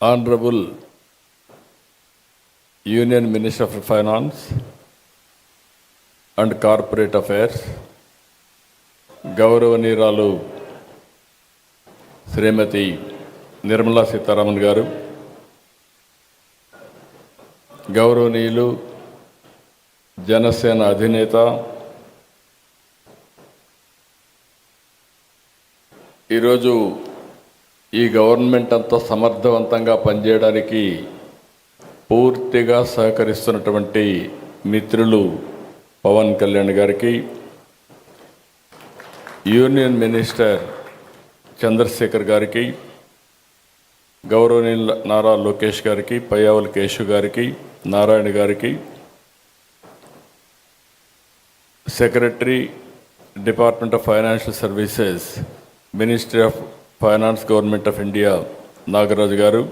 Honorable Union Minister for Finance and Corporate Affairs, గౌరవనీయురాలు శ్రీమతి నిర్మలా సీతారామన్ గారు, గౌరవనీయులు జనసేన అధినేత ఈరోజు ఈ గవర్నమెంట్ అంతా సమర్థవంతంగా పనిచేయడానికి పూర్తిగా సహకరిస్తున్నటువంటి మిత్రులు పవన్ కళ్యాణ్ గారికి, యూనియన్ మినిస్టర్ చంద్రశేఖర్ గారికి, గౌరవనీయులు నారా లోకేష్ గారికి, పయ్యావుల కేశవ్ గారికి, నారాయణ గారికి, secretary department of financial services, ministry of finance, government of India Nagaraju గారు,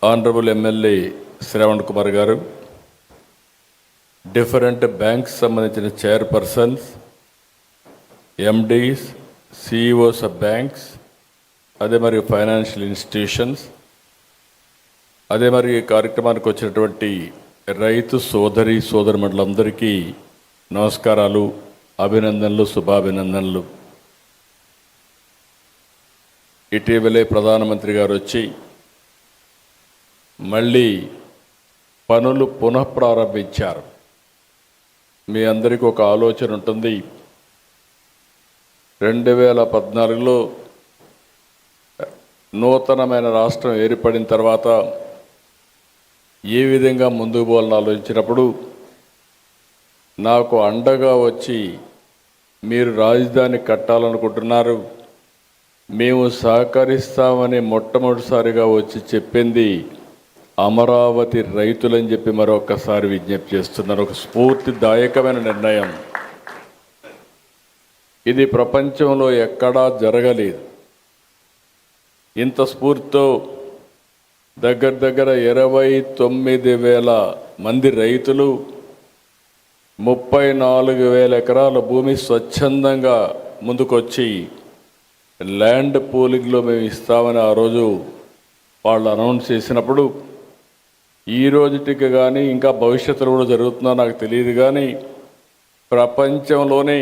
ఆనరబుల్ ఎమ్మెల్యే శ్రవణ్ కుమార్ గారు, డిఫరెంట్ బ్యాంక్స్ సంబంధించిన chairpersons, MDs, CEOs of banks, అదే మరియు ఫైనాన్షియల్ ఇన్స్టిట్యూషన్స్, అదే మరి ఈ కార్యక్రమానికి వచ్చినటువంటి రైతు సోదరి సోదరుమణులందరికీ నమస్కారాలు, అభినందనలు, శుభాభినందనలు. ఇటీవలే ప్రధానమంత్రి గారు వచ్చి మళ్ళీ పనులు పునఃప్రారంభించారు. మీ అందరికీ ఒక ఆలోచన ఉంటుంది. 2014లో నూతనమైన రాష్ట్రం ఏర్పడిన తర్వాత ఏ విధంగా ముందుకు పోవాలని ఆలోచించినప్పుడు నాకు అండగా వచ్చి మీరు రాజధాని కట్టాలనుకుంటున్నారు, మేము సహకరిస్తామని మొట్టమొదటిసారిగా వచ్చి చెప్పింది అమరావతి రైతులని చెప్పి మరొకసారి విజ్ఞప్తి చేస్తున్నారు. ఒక స్ఫూర్తిదాయకమైన నిర్ణయం. ఇది ప్రపంచంలో ఎక్కడా జరగలేదు. ఇంత స్ఫూర్తితో దగ్గర 29,000 మంది రైతులు 34,000 ఎకరాల భూమి స్వచ్ఛందంగా ముందుకొచ్చి ల్యాండ్ పూలింగ్లో మేము ఇస్తామని ఆ రోజు వాళ్ళు అనౌన్స్ చేసినప్పుడు, ఈ రోజుటికి కానీ ఇంకా భవిష్యత్తులో కూడా జరుగుతుందో నాకు తెలియదు కానీ ప్రపంచంలోనే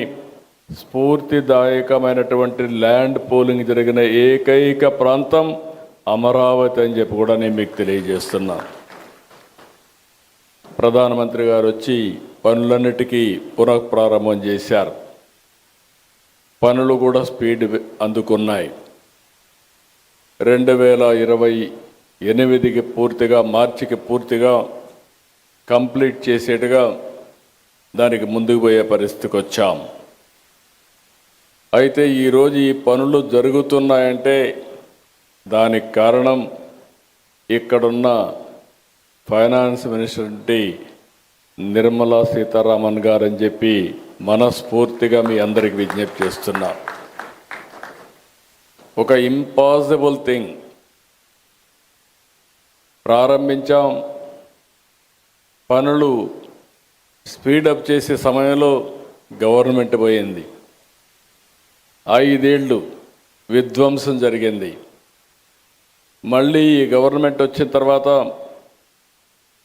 స్ఫూర్తిదాయకమైనటువంటి ల్యాండ్ పూలింగ్ జరిగిన ఏకైక ప్రాంతం అమరావతి అని చెప్పి కూడా నేను మీకు తెలియజేస్తున్నాను. ప్రధానమంత్రి గారు వచ్చి పనులన్నిటికీ పునఃప్రారంభం చేశారు. పనులు కూడా స్పీడ్ అందుకున్నాయి. 2028కి పూర్తిగా, మార్చికి పూర్తిగా కంప్లీట్ చేసేట్టుగా దానికి ముందుకు పోయే పరిస్థితికి వచ్చాం. అయితే ఈరోజు ఈ పనులు జరుగుతున్నాయంటే దానికి కారణం ఇక్కడున్న ఫైనాన్స్ మినిస్టర్ నిర్మలా సీతారామన్ గారు అని చెప్పి మనస్ఫూర్తిగా మీ అందరికి విజ్ఞప్తి చేస్తున్నా. ఒక ఇంపాసిబుల్ థింగ్ ప్రారంభించాం. పనులు స్పీడప్ చేసే సమయంలో గవర్నమెంట్ పోయింది. 5 ఏళ్ళు విధ్వంసం జరిగింది. మళ్ళీ ఈ గవర్నమెంట్ వచ్చిన తర్వాత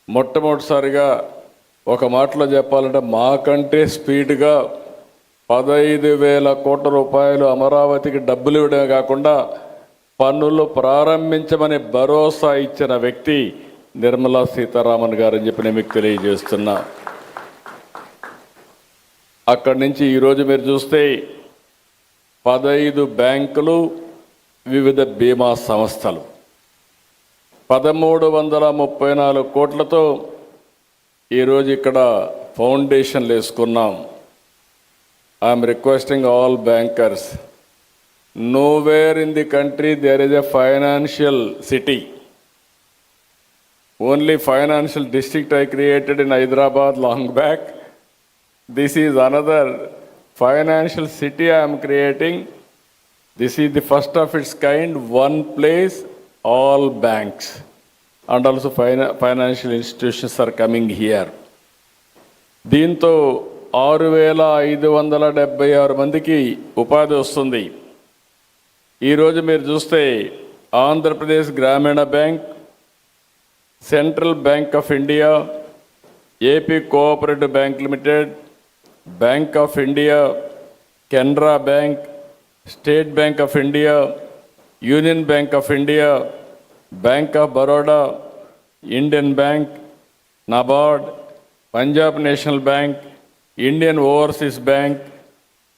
మొట్టమొదటిసారిగా ఒక మాటలో చెప్పాలంటే మాకంటే స్పీడ్గా 15,000 కోట్ల రూపాయలు అమరావతికి డబ్బులు ఇవ్వడమే కాకుండా పన్నులు ప్రారంభించమని భరోసా ఇచ్చిన వ్యక్తి నిర్మలా సీతారామన్ గారు అని చెప్పి నేను మీకు తెలియజేస్తున్నా. అక్కడి నుంచి ఈరోజు మీరు చూస్తే 15 బ్యాంకులు, వివిధ బీమా సంస్థలు 1334 కోట్లతో ఈరోజు ఇక్కడ ఫౌండేషన్లు వేసుకున్నాం. I'm requesting all bankers, nowhere in the country there is a financial city. Only financial district I created in Hyderabad long back. This is another financial city I am creating. This is the first of its kind, one place, all banks and also financial institutions are coming here. దీంతో 6,576 మందికి ఉపాధి వస్తుంది. ఈరోజు మీరు చూస్తే Andhra Pradesh Gramina Bank, Central Bank of India, AP Cooperative Bank Limited, Bank of India, Canara Bank, State Bank of India, Union Bank of India, Bank of Baroda, Indian Bank, NABARD, Punjab National Bank, Indian Overseas Bank,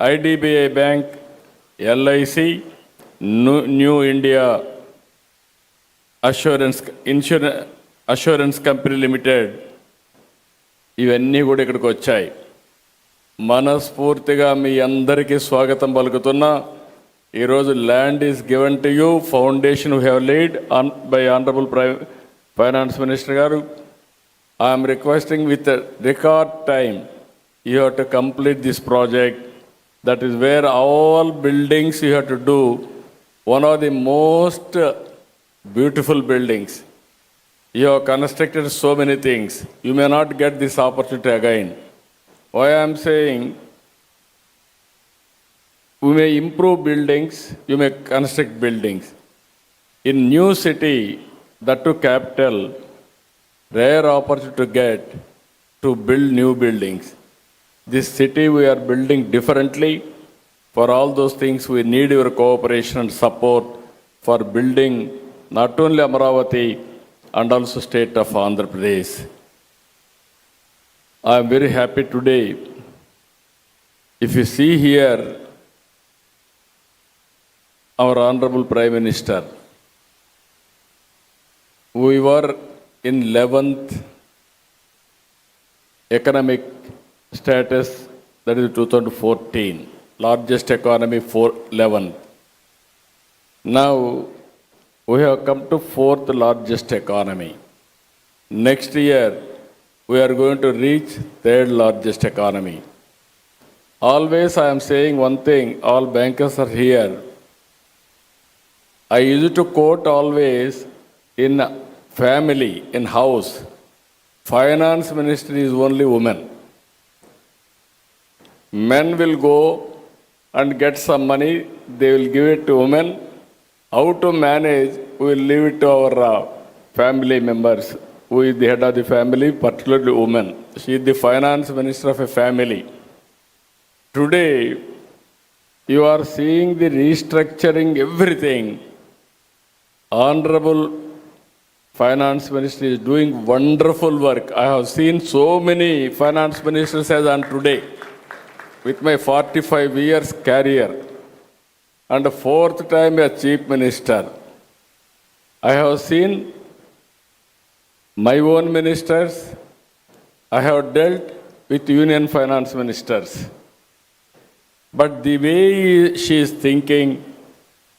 IDBI Bank, LIC, New India Assurance Company Limited, ఇవన్నీ కూడా ఇక్కడికి వచ్చాయి. మనస్ఫూర్తిగా మీ అందరికీ స్వాగతం పలుకుతున్నా. ఈరోజు land is given to you, foundation we have laid by honourable finance minister గారు. I'm requesting with record time you have to complete this project. That is where all buildings you have to do. One of the most beautiful buildings. You have constructed so many things. You may not get this opportunity again. Why I am saying, we may improve buildings, you may construct buildings. In new city, that too capital, rare opportunity to get to build new buildings. This city we are building differently. For all those things, we need your cooperation and support for building not only Amaravati and also state of Andhra Pradesh. I am very happy today. If you see here, our Honorable Prime Minister, we were in 11th economic status, that is 2014. Largest economy for 11. Now we have come to 4th largest economy. Next year we are going to reach 3rd largest economy. Always I am saying one thing, all bankers are here. I used to quote always, in family, in house, finance minister is only woman. Men will go and get some money, they will give it to women. How to manage, we will leave it to our family members. Who is the head of the family, particularly woman. She is the finance minister of a family. Today, you are seeing the restructuring everything. Honorable finance minister is doing wonderful work. I have seen so many finance ministers as on today. With my 45 years career and 4th time as chief minister, I have seen my own ministers, I have dealt with union finance ministers. But the way she is thinking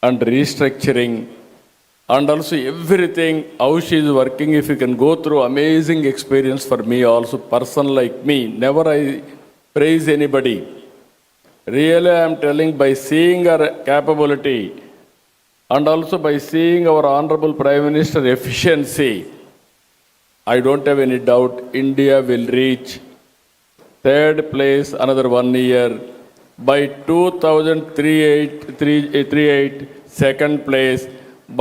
and restructuring and also everything, how she is working, if you can go through, amazing experience for me also, person like me, never I praise anybody. Really, I am telling, by seeing her capability and also by seeing our Honorable Prime Minister efficiency, I don't have any doubt India will reach 3rd place another 1 year. By 2038, 2nd place.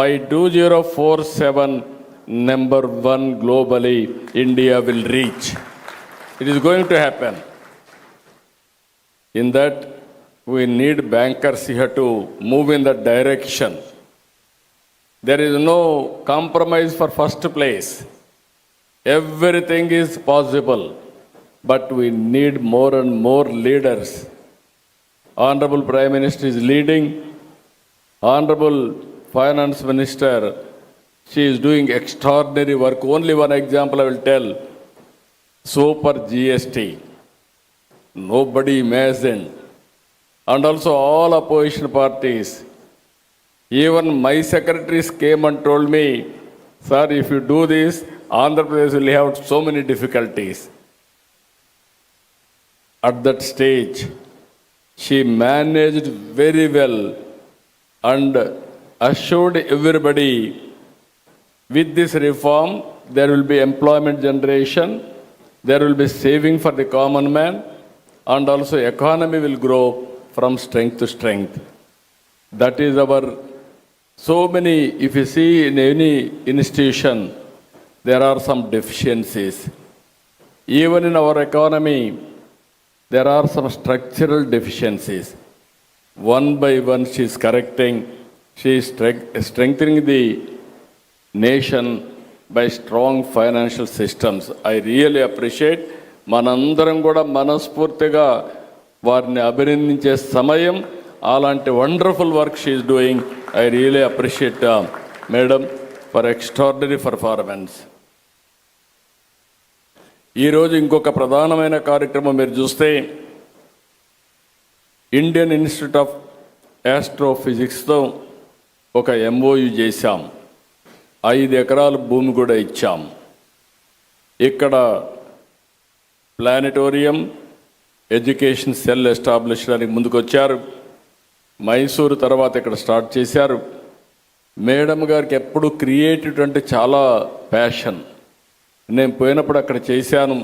By 2047, number 1 globally, India will reach. It is going to happen. In that, we need bankers here to move in that direction. There is no compromise for first place. Everything is possible, but we need more and more leaders. Honorable Prime Minister is leading. Honorable Finance Minister, she is doing extraordinary work. Only one example I will tell. Super GST. Nobody imagined. And also all opposition parties. Even my secretaries came and told me, sir, if you do this, Andhra Pradesh will have so many difficulties. At that stage, she managed very well and assured everybody, with this reform, there will be employment generation, there will be saving for the common man, and also economy will grow from strength to strength. That is our So many, if you see in any institution, there are some deficiencies. Even in our economy, there are some structural deficiencies. One by one, she is correcting, she is strengthening the nation by strong financial systems. I really appreciate. మనందరం కూడా మనస్ఫూర్తిగా వారిని అభినందించే సమయం. అలాంటి wonderful work she is doing. I really appreciate madam for extraordinary performance. ఈరోజు ఇంకొక ప్రధానమైన కార్యక్రమం మీరు చూస్తే, ఇండియన్ ఇన్స్టిట్యూట్ ఆఫ్ ఆస్ట్రోఫిజిక్స్తో ఒక MOU చేశాం. 5 ఎకరాల భూమి కూడా ఇచ్చాం. ఇక్కడ ప్లానెటోరియం, ఎడ్యుకేషన్ సెల్ ఎస్టాబ్లిష్ చేయడానికి ముందుకొచ్చారు. మైసూరు తర్వాత ఇక్కడ స్టార్ట్ చేశారు. మేడం గారికి ఎప్పుడు క్రియేటివ్ అంటే చాలా ప్యాషన్. నేను పోయినప్పుడు అక్కడ చేశాను,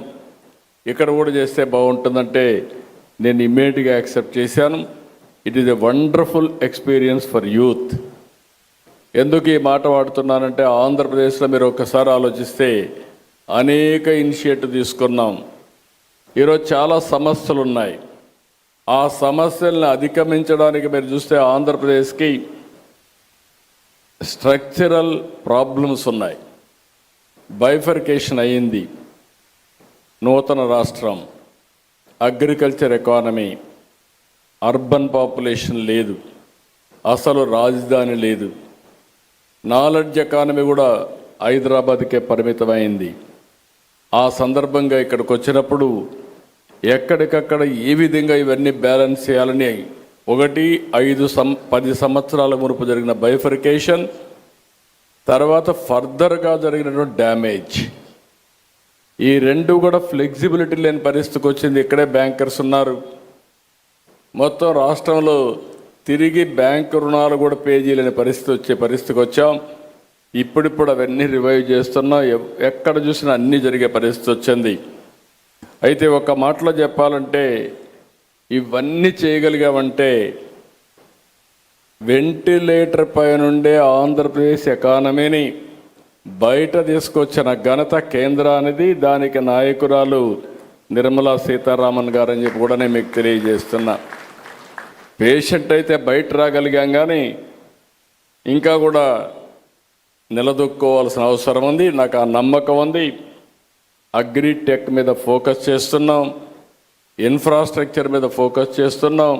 ఇక్కడ కూడా చేస్తే బాగుంటుందంటే నేను ఇమ్మీడియట్గా యాక్సెప్ట్ చేశాను. It is a wonderful experience for youth. ఎందుకు ఈ మాట వాడుతున్నానంటే, ఆంధ్రప్రదేశ్లో మీరు ఒక్కసారి ఆలోచిస్తే అనేక ఇనిషియేటివ్ తీసుకున్నాం. ఈరోజు చాలా సమస్యలు ఉన్నాయి. ఆ సమస్యలను అధిగమించడానికి మీరు చూస్తే ఆంధ్రప్రదేశ్కి స్ట్రక్చరల్ ప్రాబ్లమ్స్ ఉన్నాయి. బైఫర్కేషన్ అయ్యింది. నూతన రాష్ట్రం, అగ్రికల్చర్ ఎకానమీ, అర్బన్ పాపులేషన్ లేదు, అసలు రాజధాని లేదు. నాలెడ్జ్ ఎకానమీ కూడా హైదరాబాద్కే పరిమితమైంది. ఆ సందర్భంగా ఇక్కడికి వచ్చినప్పుడు ఎక్కడికక్కడ ఏ విధంగా ఇవన్నీ బ్యాలెన్స్ చేయాలని 10 సంవత్సరాల మునుపు జరిగిన బైఫర్కేషన్, తర్వాత ఫర్దర్గా జరిగినటువంటి డ్యామేజ్, ఈ రెండు కూడా ఫ్లెక్సిబిలిటీ లేని పరిస్థితికి వచ్చింది. ఇక్కడే బ్యాంకర్స్ ఉన్నారు. మొత్తం రాష్ట్రంలో తిరిగి బ్యాంకు రుణాలు కూడా పే చేయలేని పరిస్థితికి వచ్చాం. ఇప్పుడిప్పుడు అవన్నీ రివైవ్ చేస్తున్నాం. ఎక్కడ చూసినా అన్నీ జరిగే పరిస్థితి వచ్చింది. అయితే ఒక మాటలో చెప్పాలంటే, ఇవన్నీ చేయగలిగామంటే వెంటిలేటర్ పై నుండే ఆంధ్రప్రదేశ్ ఎకానమీని బయట తీసుకొచ్చిన ఘనత కేంద్రానిది. దానికి నాయకురాలు నిర్మలా సీతారామన్ గారు అని చెప్పి కూడా నేను మీకు తెలియజేస్తున్నా. పేషెంట్ అయితే బయట రాగలిగాం, కానీ ఇంకా కూడా నిలదొక్కోవాల్సిన అవసరం ఉంది. నాకు ఆ నమ్మకం ఉంది. అగ్రిటెక్ మీద ఫోకస్ చేస్తున్నాం, ఇన్ఫ్రాస్ట్రక్చర్ మీద ఫోకస్ చేస్తున్నాం.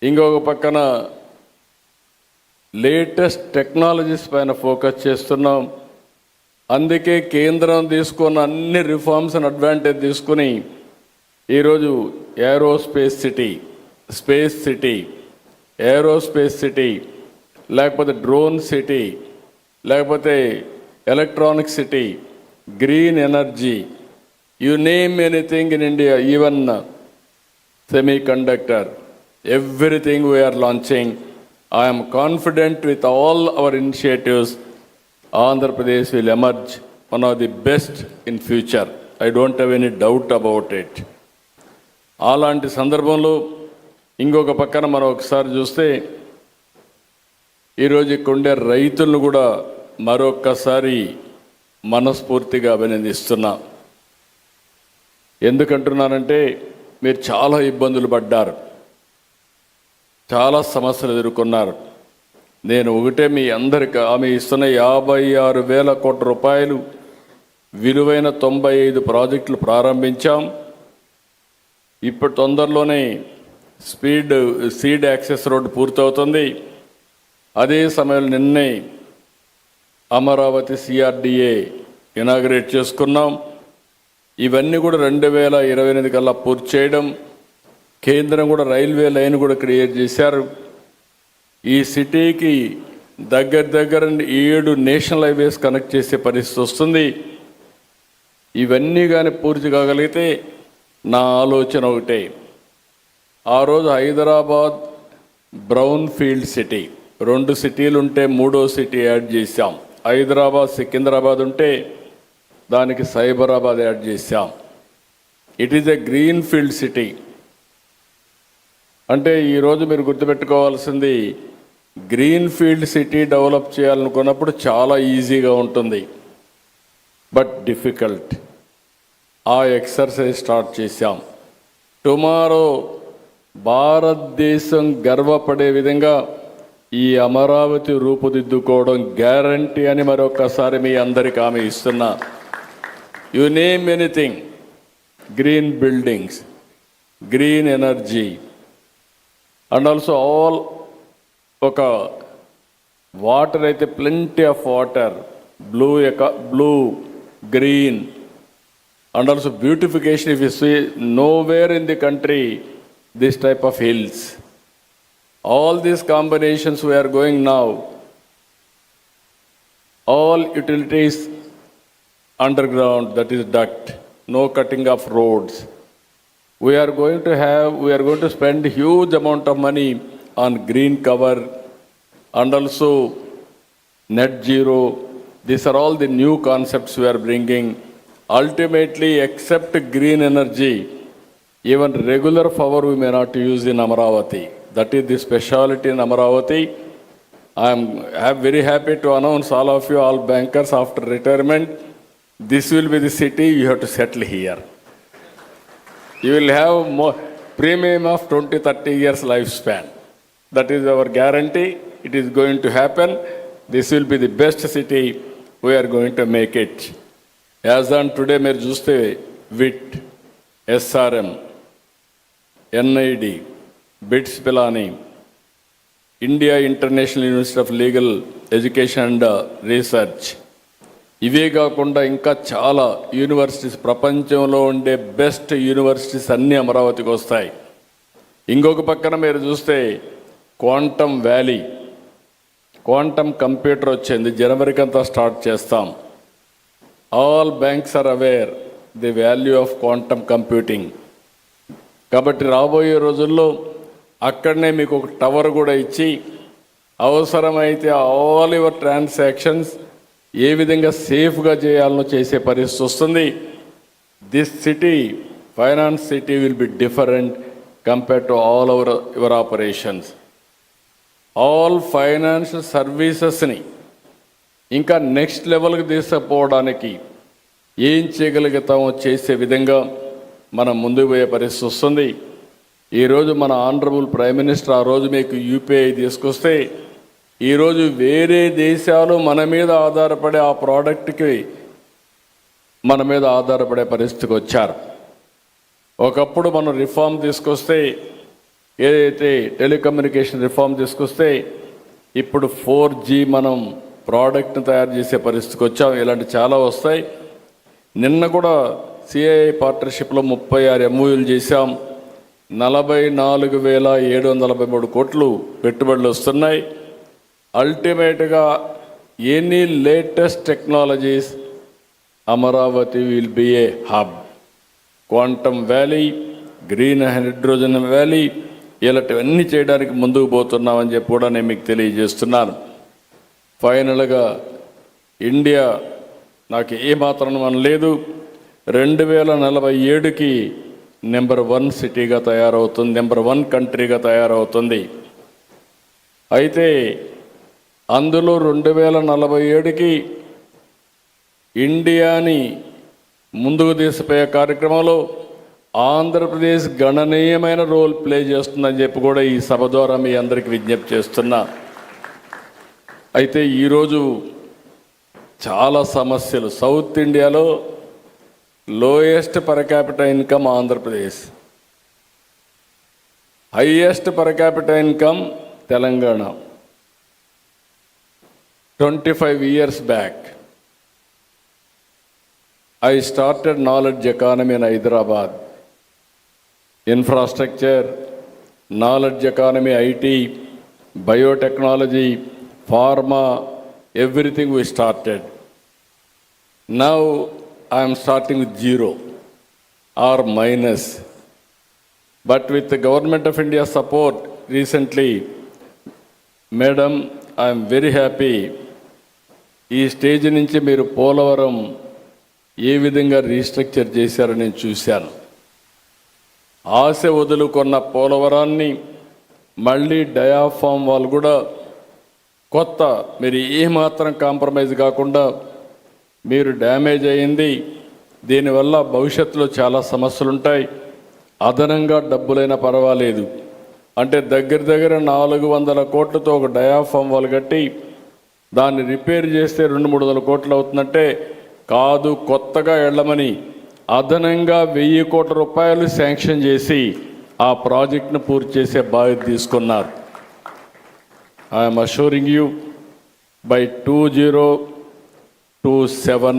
ఇంకొక పక్కన లేటెస్ట్ టెక్నాలజీస్ పైన ఫోకస్ చేస్తున్నాం. అందుకే కేంద్రం తీసుకున్న అన్ని రిఫార్మ్స్ని అడ్వాంటేజ్ తీసుకుని ఈరోజు aerospace city, space city, aerospace city, లేకపోతే డ్రోన్ సిటీ, లేకపోతే electronic city, green energy, you name anything in India, even semiconductor, everything we're launching. I am confident with all our initiatives, Andhra Pradesh will emerge one of the best in future. I don't have any doubt about it. అలాంటి సందర్భంలో ఇంకొక పక్కన మనం ఒకసారి చూస్తే, ఈరోజు ఇక్కడుండే రైతులను కూడా మరొక్కసారి మనస్ఫూర్తిగా అభినందిస్తున్నా. ఎందుకంటున్నానంటే, మీరు చాలా ఇబ్బందులు పడ్డారు, చాలా సమస్యలు ఎదుర్కొన్నారు. నేను ఒకటే మీ అందరికీ ఆమె ఇస్తున్న 56,000 కోట్ల రూపాయలు విలువైన 95 ప్రాజెక్టులు ప్రారంభించాం. ఇప్పుడు తొందరలోనే సీడ్ యాక్సెస్ రోడ్డు పూర్తవుతుంది. అదే సమయంలో నిన్నే అమరావతి CRDA ఇనాగ్రేట్ చేసుకున్నాం. ఇవన్నీ కూడా 2028 కల్లా పూర్తి చేయడం. కేంద్రం కూడా రైల్వే లైన్ కూడా క్రియేట్ చేశారు. ఈ సిటీకి దగ్గర 7 నేషనల్ హైవేస్ కనెక్ట్ చేసే పరిస్థితి వస్తుంది. ఇవన్నీ కానీ పూర్తి కాగలిగితే నా ఆలోచన ఒకటే, ఆ రోజు హైదరాబాద్ బ్రౌన్ ఫీల్డ్ సిటీ, 2 సిటీలు ఉంటే 3వ సిటీ యాడ్ చేశాం. హైదరాబాద్ సికింద్రాబాద్ ఉంటే దానికి సైబరాబాద్ యాడ్ చేశాం. It is a green field city. అంటే ఈరోజు మీరు గుర్తుపెట్టుకోవాల్సింది, గ్రీన్ ఫీల్డ్ సిటీ డెవలప్ చేయాలనుకున్నప్పుడు చాలా ఈజీగా ఉంటుంది, బట్ డిఫికల్ట్. ఆ ఎక్సర్సైజ్ స్టార్ట్ చేశాం. టుమారో భారతదేశం గర్వపడే విధంగా ఈ అమరావతి రూపుదిద్దుకోవడం గ్యారంటీ అని మరొకసారి మీ అందరికీ హామీ ఇస్తున్నా. You name anything, green buildings, green energy, and also all ఒక వాటర్ అయితే plenty of water, blue, green, and also beautification. If you see, nowhere in the country this type of hills. All these combinations we are going now, all utilities underground, that is duct, no cutting of roads. We are going to spend huge amount of money on green cover and also net zero. These are all the new concepts we are bringing. Ultimately, except green energy, even regular power we may not use in Amaravati. That is the speciality in Amaravati. I'm very happy to announce all of you, all bankers after retirement, this will be the city you have to settle here. You will have more premium of 20-30 years lifespan. That is our guarantee. It is going to happen. This will be the best city. We are going to make it. As on today, మీరు చూస్తే VIT, SRM, NID, BITS Pilani, India International University of Legal Education and Research, ఇవే కాకుండా ఇంకా చాలా universities, ప్రపంచంలో ఉండే best universities అన్నీ అమరావతికి వస్తాయి. ఇంకొక పక్కన మీరు చూస్తే క్వాంటమ్ వ్యాలీ, క్వాంటమ్ కంప్యూటర్ వచ్చింది, జనవరికి అంతా స్టార్ట్ చేస్తాం. All banks are aware the value of quantum computing. కాబట్టి రాబోయే రోజుల్లో అక్కడనే మీకు ఒక టవర్ కూడా ఇచ్చి అవసరమైతే ఆల్ యువర్ ట్రాన్సాక్షన్స్ ఏ విధంగా సేఫ్గా చేయాలనో చేసే పరిస్థితి వస్తుంది. This city, finance city will be different compared to all your operations. All financial సర్వీసెస్ని ఇంకా నెక్స్ట్ లెవెల్కి తీసుకుపోవడానికి ఏం చేయగలుగుతామో చేసే విధంగా మనం ముందుకు పోయే పరిస్థితి వస్తుంది. ఈరోజు మన ఆనరబుల్ ప్రైమ్ మినిస్టర్ ఆ రోజు మీకు యూపీఐ తీసుకొస్తే ఈరోజు వేరే దేశాలు మన మీద ఆధారపడే ఆ ప్రోడక్ట్కి మన మీద ఆధారపడే పరిస్థితికి వచ్చారు. ఒకప్పుడు మనం రిఫార్మ్ తీసుకొస్తే, ఏదైతే టెలికమ్యూనికేషన్ రిఫార్మ్ తీసుకొస్తే, ఇప్పుడు 4G మనం ప్రోడక్ట్ని తయారు చేసే పరిస్థితికి వచ్చాం. ఇలాంటి చాలా వస్తాయి. నిన్న కూడా CII పార్ట్నర్షిప్లో 36 MOUలు చేశాం. 44,743 కోట్లు పెట్టుబడులు వస్తున్నాయి. అల్టిమేట్గా any latest technologies, Amaravati will be A hub. Quantum valley, green hydrogen valley, ఇలాంటివన్నీ చేయడానికి ముందుకు పోతున్నామని చెప్పి కూడా నేను మీకు తెలియజేస్తున్నాను. ఫైనల్గా ఇండియా నాకు ఏమాత్రం మనం లేదు, 2047కి నెంబర్ 1 సిటీగా తయారవుతుంది, నెంబర్ 1 కంట్రీగా తయారవుతుంది. అయితే అందులో 2047కి ఇండియాని ముందుకు తీసుకుపోయే కార్యక్రమంలో ఆంధ్రప్రదేశ్ గణనీయమైన రోల్ ప్లే చేస్తుందని చెప్పి కూడా ఈ సభ ద్వారా మీ అందరికీ విజ్ఞప్తి చేస్తున్నా. అయితే ఈరోజు చాలా సమస్యలు. సౌత్ ఇండియాలో lowest per capital income Andhra Pradesh, highest per capital income Telangana. 25 years back, I started knowledge economy in Hyderabad. Infrastructure, knowledge economy, IT, biotechnology, pharma, everything we started. Now I am starting with zero or minus. But with the Government of India support recently, Madam, I am very happy. ఈ stage నుంచి మీరు పోలవరం ఏ విధంగా restructure చేశారని నేను చూశాను. ఆశ వదులుకున్న పోలవరాన్ని మళ్ళీ diaphragm వాళ్ళు కూడా కొత్త మీరు ఏమాత్రం కాంప్రమైజ్ కాకుండా మీరు డ్యామేజ్ అయ్యింది, దీనివల్ల భవిష్యత్తులో చాలా సమస్యలు ఉంటాయి, అదనంగా డబ్బులైనా పర్వాలేదు అంటే దగ్గర దగ్గర 400 కోట్లతో ఒక డయాఫామ్ వాల్ కట్టి దాన్ని రిపేర్ చేస్తే 200-300 కోట్లు అవుతుందంటే కాదు, కొత్తగా వెళ్ళమని అదనంగా 1000 కోట్ల రూపాయలు శాంక్షన్ చేసి ఆ ప్రాజెక్ట్ను పూర్తి చేసే బాధ్యత తీసుకున్నారు. I'm assuring you by 2027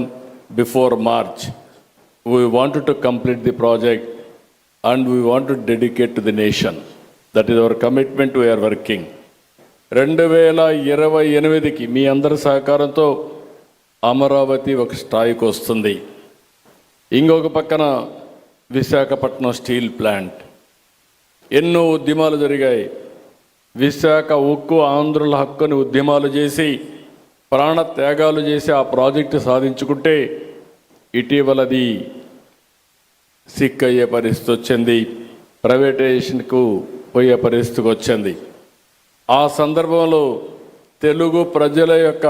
before March we wanted to complete the project and we want to dedicate to the nation. That is our commitment. We are working. 2028కి మీ అందరి సహకారంతో అమరావతి ఒక స్థాయికి వస్తుంది. ఇంకొక పక్కన విశాఖపట్నం స్టీల్ ప్లాంట్, ఎన్నో ఉద్యమాలు జరిగాయి. విశాఖ ఉక్కు ఆంధ్రుల హక్కుని ఉద్యమాలు చేసి ప్రాణ త్యాగాలు చేసి ఆ ప్రాజెక్టు సాధించుకుంటే ఇటీవలది సిక్ అయ్యే పరిస్థితి వచ్చింది, ప్రైవేటైజేషన్కు పోయే పరిస్థితికి వచ్చింది. ఆ సందర్భంలో తెలుగు ప్రజల యొక్క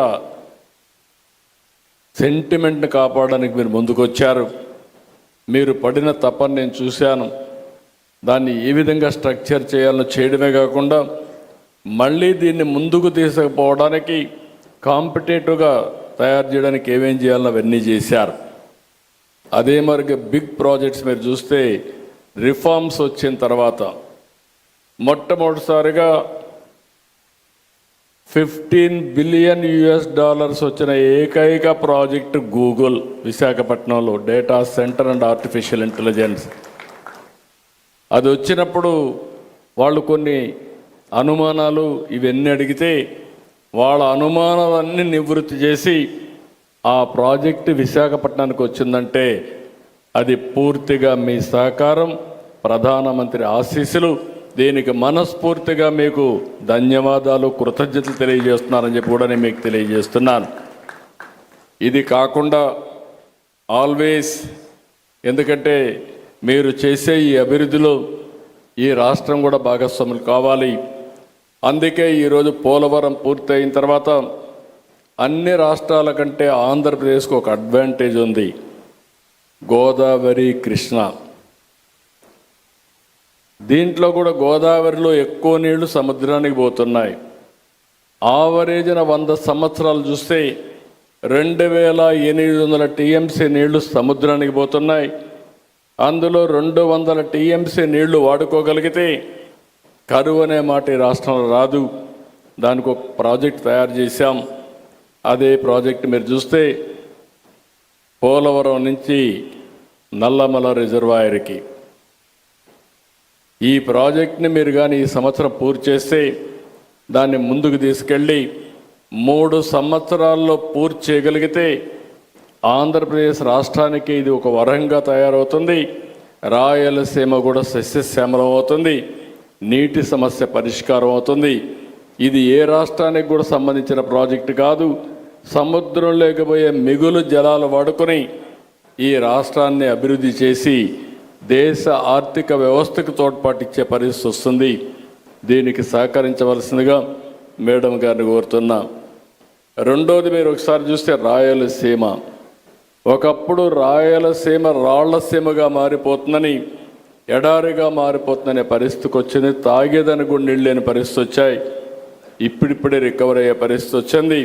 సెంటిమెంట్ని కాపాడడానికి మీరు ముందుకొచ్చారు. మీరు పడిన తపని నేను చూశాను. దాన్ని ఏ విధంగా స్ట్రక్చర్ చేయాలో చేయడమే కాకుండా మళ్ళీ దీన్ని ముందుకు తీసుకుపోవడానికి కాంపిటేటివ్గా తయారు చేయడానికి ఏమేం చేయాలో అవన్నీ చేశారు. అదే మరి బిగ్ ప్రాజెక్ట్స్ మీరు చూస్తే రిఫార్మ్స్ వచ్చిన తర్వాత మొట్టమొదటిసారిగా $15 బిలియన్ వచ్చిన ఏకైక ప్రాజెక్టు గూగుల్ విశాఖపట్నంలో data centre and artificial intelligence. అది వచ్చినప్పుడు వాళ్ళు కొన్ని అనుమానాలు ఇవన్నీ అడిగితే వాళ్ళ అనుమానాలన్నీ నివృత్తి చేసి ఆ ప్రాజెక్టు విశాఖపట్నానికి వచ్చిందంటే అది పూర్తిగా మీ సహకారం, ప్రధానమంత్రి ఆశీస్సులు. దీనికి మనస్ఫూర్తిగా మీకు ధన్యవాదాలు, కృతజ్ఞతలు తెలియజేస్తున్నానని చెప్పి కూడా నేను మీకు తెలియజేస్తున్నాను. ఇది కాకుండా ఆల్వేస్, ఎందుకంటే మీరు చేసే ఈ అభివృద్ధిలో ఈ రాష్ట్రం కూడా భాగస్వాములు కావాలి. అందుకే ఈరోజు పోలవరం పూర్తయిన తర్వాత అన్ని రాష్ట్రాల కంటే ఆంధ్రప్రదేశ్కు ఒక అడ్వాంటేజ్ ఉంది. గోదావరి, కృష్ణ, దీంట్లో కూడా గోదావరిలో ఎక్కువ నీళ్లు సముద్రానికి పోతున్నాయి. ఆవరేజ్న 100 సంవత్సరాలు చూస్తే 2800 టీఎంసీ నీళ్లు సముద్రానికి పోతున్నాయి. అందులో 200 టీఎంసీ నీళ్లు వాడుకోగలిగితే కరువు అనే మాట ఈ రాష్ట్రంలో రాదు. దానికి ఒక ప్రాజెక్ట్ తయారు చేశాం. అదే ప్రాజెక్ట్ మీరు చూస్తే పోలవరం నుంచి నల్లమల రిజర్వాయర్కి ఈ ప్రాజెక్ట్ని మీరు కానీ ఈ సంవత్సరం పూర్తి చేస్తే దాన్ని ముందుకు తీసుకెళ్ళి 3 సంవత్సరాల్లో పూర్తి చేయగలిగితే ఆంధ్రప్రదేశ్ రాష్ట్రానికి ఇది ఒక వరంగా తయారవుతుంది. రాయలసీమ కూడా సస్యశ్యామలం అవుతుంది. నీటి సమస్య పరిష్కారం అవుతుంది. ఇది ఏ రాష్ట్రానికి కూడా సంబంధించిన ప్రాజెక్టు కాదు. సముద్రం లేకపోయే మిగులు జలాలు వాడుకొని ఈ రాష్ట్రాన్ని అభివృద్ధి చేసి దేశ ఆర్థిక వ్యవస్థకు తోడ్పాటిచ్చే పరిస్థితి వస్తుంది. దీనికి సహకరించవలసిందిగా మేడం గారిని కోరుతున్నా. రెండోది, మీరు ఒకసారి చూస్తే రాయలసీమ, ఒకప్పుడు రాయలసీమ రాళ్లసీమగా మారిపోతుందని, ఎడారిగా మారిపోతుందనే పరిస్థితికి వచ్చింది. తాగేదని కూడా నీళ్ళు లేని పరిస్థితి వచ్చాయి. ఇప్పుడిప్పుడే రికవర్ అయ్యే పరిస్థితి వచ్చింది.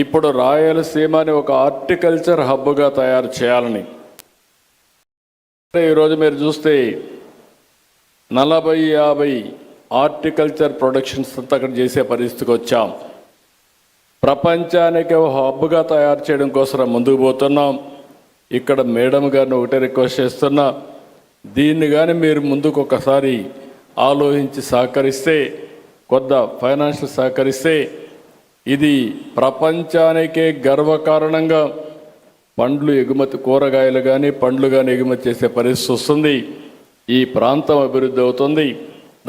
ఇప్పుడు రాయలసీమని ఒక హార్టికల్చర్ హబ్గా తయారు చేయాలని ఈరోజు మీరు చూస్తే 40-50 హార్టికల్చర్ ప్రొడక్షన్స్ అంతా అక్కడ చేసే పరిస్థితికి వచ్చాం. ప్రపంచానికి ఒక హబ్గా తయారు చేయడం కోసం ముందుకు పోతున్నాం. ఇక్కడ మేడం గారిని ఒకటే రిక్వెస్ట్ చేస్తున్నా, దీన్ని కానీ మీరు ముందుకు ఒకసారి ఆలోచించి సహకరిస్తే, కొద్ద ఫైనాన్షియల్ సహకరిస్తే ఇది ప్రపంచానికే గర్వకారణంగా పండ్లు ఎగుమతి, కూరగాయలు కానీ పండ్లు కానీ ఎగుమతి చేసే పరిస్థితి వస్తుంది. ఈ ప్రాంతం అభివృద్ధి అవుతుంది.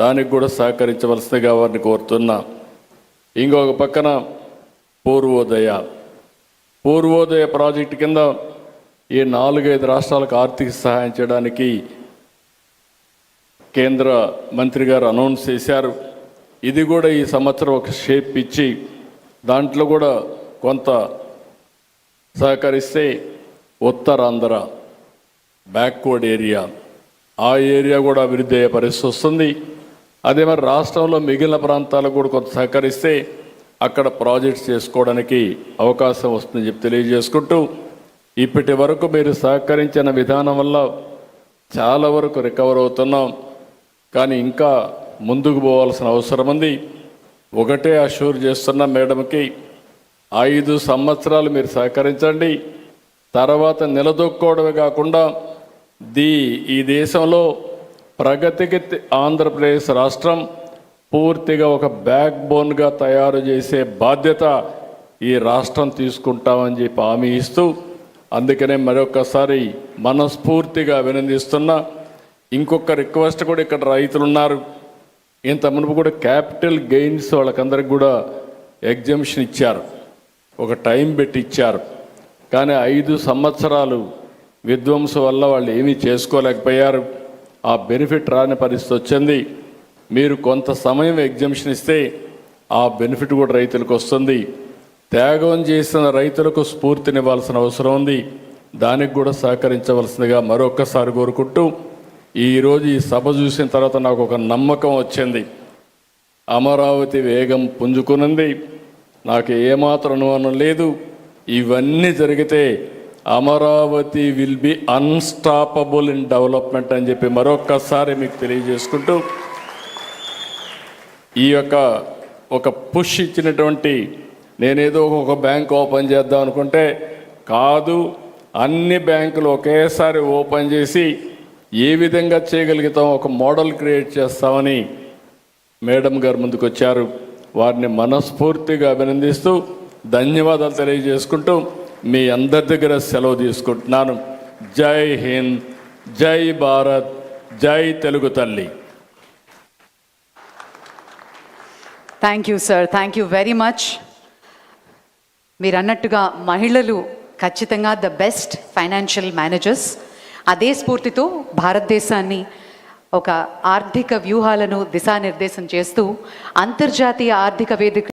దానికి కూడా సహకరించవలసిందిగా వారిని కోరుతున్నా. ఇంకొక పక్కన పూర్వోదయ ప్రాజెక్టు కింద ఈ 4-5 రాష్ట్రాలకు ఆర్థిక సహాయం చేయడానికి కేంద్ర మంత్రి గారు అనౌన్స్ చేశారు. ఇది కూడా ఈ సంవత్సరం ఒక షేప్ ఇచ్చి దాంట్లో కూడా కొంత సహకరిస్తే ఉత్తరాంధ్ర బ్యాక్వర్డ్ ఏరియా, ఆ ఏరియా కూడా అభివృద్ధి అయ్యే పరిస్థితి వస్తుంది. అదే మరి రాష్ట్రంలో మిగిలిన ప్రాంతాలకు కూడా కొంత సహకరిస్తే అక్కడ ప్రాజెక్ట్స్ చేసుకోవడానికి అవకాశం వస్తుందని చెప్పి తెలియజేసుకుంటూ, ఇప్పటి వరకు మీరు సహకరించిన విధానం వల్ల చాలా వరకు రికవర్ అవుతున్నాం. కానీ ఇంకా ముందుకు పోవాల్సిన అవసరం ఉంది. ఒకటే అష్యూర్ చేస్తున్న మేడంకి, 5 సంవత్సరాలు మీరు సహకరించండి. తర్వాత నిలదొక్కోవడమే కాకుండా ఈ దేశంలో ప్రగతికి ఆంధ్రప్రదేశ్ రాష్ట్రం పూర్తిగా ఒక బ్యాక్ బోన్గా తయారు చేసే బాధ్యత ఈ రాష్ట్రం తీసుకుంటామని చెప్పి హామీ ఇస్తూ, అందుకనే మరొకసారి మనస్ఫూర్తిగా అభినందిస్తున్నా. ఇంకొక రిక్వెస్ట్ కూడా, ఇక్కడ రైతులు ఉన్నారు, ఇంత మునుపు కూడా క్యాపిటల్ గెయిన్స్ వాళ్ళకందరికి కూడా ఎగ్జంప్షన్ ఇచ్చారు, ఒక టైం పెట్టి ఇచ్చారు. కానీ 5 సంవత్సరాలు విధ్వంసం వల్ల వాళ్ళు ఏమీ చేసుకోలేకపోయారు. ఆ బెనిఫిట్ రాని పరిస్థితి వచ్చింది. మీరు కొంత సమయం ఎగ్జంప్షన్ ఇస్తే ఆ బెనిఫిట్ కూడా రైతులకు వస్తుంది. త్యాగం చేసిన రైతులకు స్ఫూర్తినివ్వాల్సిన అవసరం ఉంది. దానికి కూడా సహకరించవలసిందిగా మరొక్కసారి కోరుకుంటూ, ఈరోజు ఈ సభ చూసిన తర్వాత నాకు ఒక నమ్మకం వచ్చింది. అమరావతి వేగం పుంజుకున్నది. నాకు ఏమాత్రం అనుమానం లేదు, ఇవన్నీ జరిగితే Amaravati will be unstoppable in development అని చెప్పి మరొక్కసారి మీకు తెలియజేసుకుంటూ, ఈ యొక్క ఒక పుష్ ఇచ్చినటువంటి, నేనేదో ఒక బ్యాంక్ ఓపెన్ చేద్దాం అనుకుంటే కాదు, అన్ని బ్యాంకులు ఒకేసారి ఓపెన్ చేసి ఏ విధంగా చేయగలుగుతాం ఒక మోడల్ క్రియేట్ చేస్తామని మేడం గారు ముందుకు వచ్చారు. వారిని మనస్ఫూర్తిగా అభినందిస్తూ ధన్యవాదాలు తెలియజేసుకుంటూ మీ అందరి దగ్గర సెలవు తీసుకుంటున్నాను. జై హింద్, జై భారత్, జై తెలుగు తల్లి. Thank you sir, thank you very much. మీరు అన్నట్టుగా మహిళలు ఖచ్చితంగా ద బెస్ట్ ఫైనాన్షియల్ మేనేజర్స్. అదే స్ఫూర్తితో భారతదేశాన్ని ఒక ఆర్థిక వ్యూహాలను దిశానిర్దేశం చేస్తూ అంతర్జాతీయ ఆర్థిక వేదిక